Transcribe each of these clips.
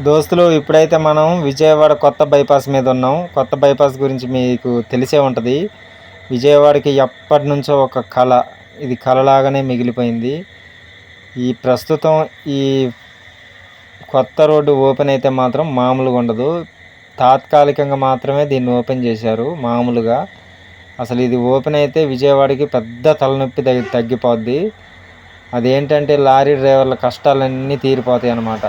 దోస్తులు ఇప్పుడైతే మనం విజయవాడ కొత్త బైపాస్ మీద ఉన్నాం. కొత్త బైపాస్ గురించి మీకు తెలిసే ఉంటుంది. విజయవాడకి ఎప్పటి నుంచో ఒక కళ, ఇది కళలాగానే మిగిలిపోయింది. ఈ ప్రస్తుతం ఈ కొత్త రోడ్డు ఓపెన్ అయితే మాత్రం మామూలుగా ఉండదు. తాత్కాలికంగా మాత్రమే దీన్ని ఓపెన్ చేశారు మామూలుగా. అసలు ఇది ఓపెన్ అయితే విజయవాడకి పెద్ద తలనొప్పి తగ్గిపోద్ది. అదేంటంటే లారీ డ్రైవర్ల కష్టాలన్నీ తీరిపోతాయి అన్నమాట.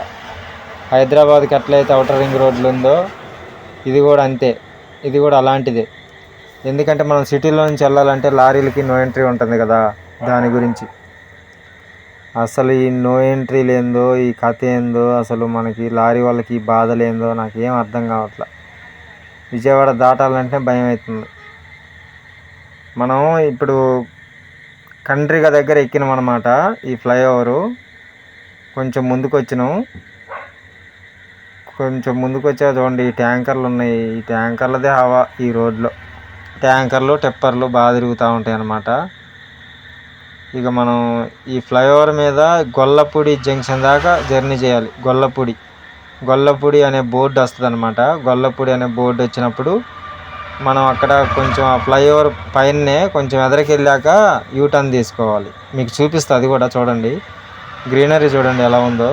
హైదరాబాద్కి ఎట్లయితే అవుటర్ రింగ్ రోడ్లు ఉందో ఇది కూడా అంతే, ఇది కూడా అలాంటిదే. ఎందుకంటే మనం సిటీలో నుంచి వెళ్ళాలంటే లారీలకి నో ఎంట్రీ ఉంటుంది కదా, దాని గురించి. అసలు ఈ నో ఎంట్రీలు ఏందో, ఈ కథ ఏందో, అసలు మనకి లారీ వాళ్ళకి ఈ బాధలు ఏందో నాకేం అర్థం కావట్లా. విజయవాడ దాటాలంటే భయం అవుతుంది. మనం ఇప్పుడు కండ్రిగ దగ్గర ఎక్కినాం అన్నమాట. ఈ ఫ్లైఓవరు కొంచెం ముందుకు వచ్చినాం. కొంచెం ముందుకు వచ్చా చూడండి, ఈ ట్యాంకర్లు ఉన్నాయి. ఈ ట్యాంకర్లదే హవా ఈ రోడ్లో. ట్యాంకర్లు టిప్పర్లు బాగా తిరుగుతూ ఉంటాయి అన్నమాట. ఇక మనం ఈ ఫ్లైఓవర్ మీద గొల్లపూడి జంక్షన్ దాకా జర్నీ చేయాలి. గొల్లపూడి అనే బోర్డు వస్తుంది అనమాట. గొల్లపూడి అనే బోర్డు వచ్చినప్పుడు మనం అక్కడ కొంచెం ఆ ఫ్లైఓవర్ పైనే కొంచెం ఎదరికి వెళ్ళాక యూటర్న్ తీసుకోవాలి. మీకు చూపిస్తుంది, అది కూడా చూడండి. గ్రీనరీ చూడండి ఎలా ఉందో.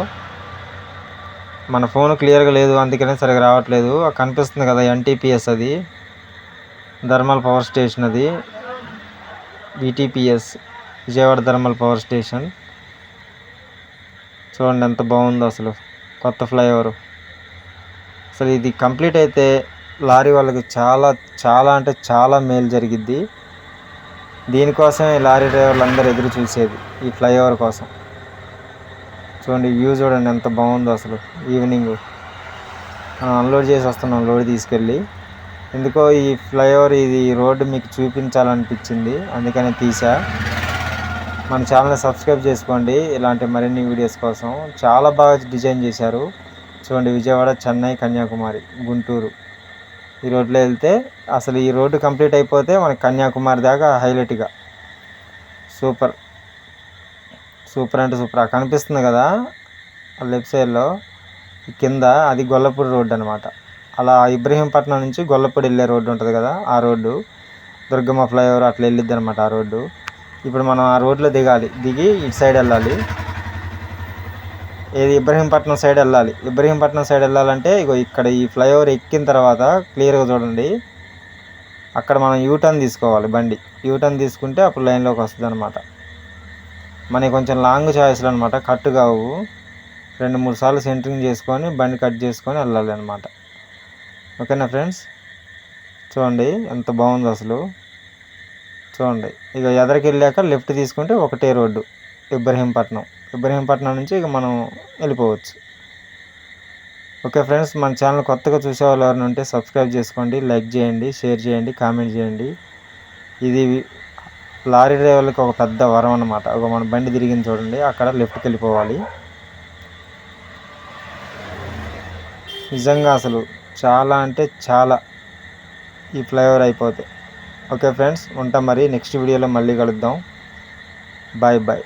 మన ఫోన్ క్లియర్గా లేదు, అందుకనే సరిగా రావట్లేదు. కనిపిస్తుంది కదా ఎన్టీపీఎస్, అది థర్మల్ పవర్ స్టేషన్. అది VTPS, Vijayawada thermal power station. చూడండి ఎంత బాగుందో అసలు కొత్త ఫ్లైఓవర్. అసలు ఇది కంప్లీట్ అయితే లారీ వాళ్ళకి చాలా చాలా అంటే చాలా మేలు జరిగిద్ది. దీనికోసమే లారీ డ్రైవర్లు అందరూ ఎదురు చూసేది, ఈ ఫ్లైఓవర్ కోసం. చూడండి వ్యూ చూడండి ఎంత బాగుందో అసలు. ఈవినింగ్ మనం అన్లోడ్ చేసి వస్తున్నాం, లోడ్ తీసుకెళ్ళి. ఎందుకో ఈ ఫ్లైఓవర్ ఇది రోడ్డు మీకు చూపించాలనిపించింది, అందుకనే తీసా. మన ఛానల్ని సబ్స్క్రైబ్ చేసుకోండి ఇలాంటి మరిన్ని వీడియోస్ కోసం. చాలా బాగా డిజైన్ చేశారు. చూడండి విజయవాడ, చెన్నై, కన్యాకుమారి, గుంటూరు ఈ రోడ్లో వెళ్తే అసలు ఈ రోడ్డు కంప్లీట్ అయిపోతే మనకి కన్యాకుమారి దాకా హైలైట్గా సూపర్ సూపర్ అంటే సూపర్. కనిపిస్తుంది కదా లెఫ్ట్ సైడ్లో కింద, అది గొల్లపూడి రోడ్డు అనమాట. అలా ఇబ్రహీంపట్నం నుంచి గొల్లపూడి వెళ్ళే రోడ్డు ఉంటుంది కదా, ఆ రోడ్డు దుర్గమ్మ ఫ్లైఓవర్ అట్లా వెళ్ళిద్ది అనమాట ఆ రోడ్డు. ఇప్పుడు మనం ఆ రోడ్లో దిగి ఇటు సైడ్ వెళ్ళాలి. ఏది ఇబ్రహీంపట్నం సైడ్ వెళ్ళాలి. ఇబ్రహీంపట్నం సైడ్ వెళ్ళాలంటే ఇగో ఇక్కడ ఈ ఫ్లైఓవర్ ఎక్కిన తర్వాత క్లియర్గా చూడండి, అక్కడ మనం యూటర్న్ తీసుకోవాలి. బండి యూటర్న్ తీసుకుంటే అప్పుడు లైన్లోకి వస్తుంది అనమాట. మనకి కొంచెం లాంగ్ ఛాయిస్లు అనమాట, కట్ కావు. 2-3 సార్లు సెంటరింగ్ చేసుకొని బండి కట్ చేసుకొని వెళ్ళాలి అనమాట. ఓకేనా ఫ్రెండ్స్, చూడండి ఎంత బాగుందో అసలు. చూడండి ఇక ఎదరికి వెళ్ళాక లెఫ్ట్ తీసుకుంటే ఒకటే రోడ్డు ఇబ్రహీంపట్నం నుంచి ఇక మనం వెళ్ళిపోవచ్చు. ఓకే ఫ్రెండ్స్, మన ఛానల్ కొత్తగా చూసేవాళ్ళు ఎవరైనా ఉంటే సబ్స్క్రైబ్ చేసుకోండి, లైక్ చేయండి, షేర్ చేయండి, కామెంట్ చేయండి. ఇది లారీ డ్రైవర్లకి ఒక పెద్ద వరం అన్నమాట. ఒక మన బండి తిరిగింది చూడండి, అక్కడ లెఫ్ట్కి వెళ్ళిపోవాలి. నిజంగా అసలు చాలా అంటే చాలా ఈ ఫ్లైఓవర్ అయిపోతే. ఓకే ఫ్రెండ్స్, ఉంటాం మరి. నెక్స్ట్ వీడియోలో మళ్ళీ కలుద్దాం. Bye bye.